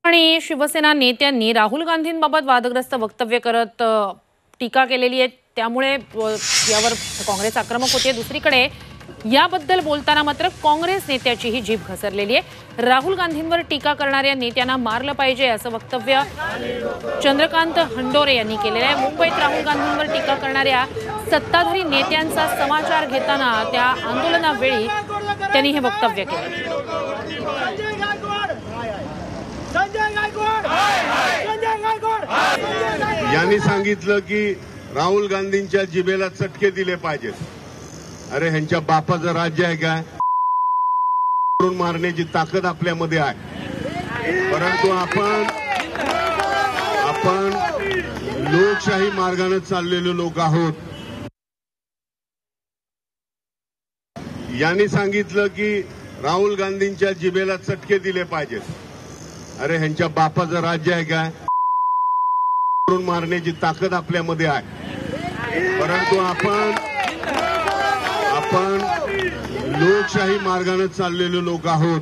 आणि शिवसेना नेत्यांनी राहुल गांधींबाबत वादग्रस्त वक्तव्य करत टीका केलेली आहे। त्यामुळे यावर काँग्रेस आक्रमक होते। दुसरीकडे याबद्दल बोलताना मात्र काँग्रेस नेत्याचीही जीभ घसरलेली आहे। राहुल गांधींवर टीका करणाऱ्या नेत्यांना मारलं पाहिजे असं वक्तव्य चंद्रकांत हंडोरे यांनी केलेलं आहे। मुंबईत राहुल गांधींवर टीका करणाऱ्या सत्ताधारी नेत्यांचा समाचार घेताना त्या आंदोलनावेळी त्यांनी हे वक्तव्य केले। यांनी सांगितलं की राहुल गांधींच्या जिभेला चटके दिले पाहिजेत। अरे ह्यांच्या बापाचं राज्य आहे काय? मारण्याची ताकद आपल्यामध्ये आहे, परंतु आपण लोकशाही मार्गाने चाललेले लोक आहोत। यांनी सांगितलं की राहुल गांधींच्या जिभेला चटके दिले पाहिजेत। अरे ह्यांच्या बापाचं राज्य आहे काय? मारण्याची ताकद आपल्यामध्ये आहे, परंतु आपण लोकशाही मार्गाने चाललेले लोक आहोत।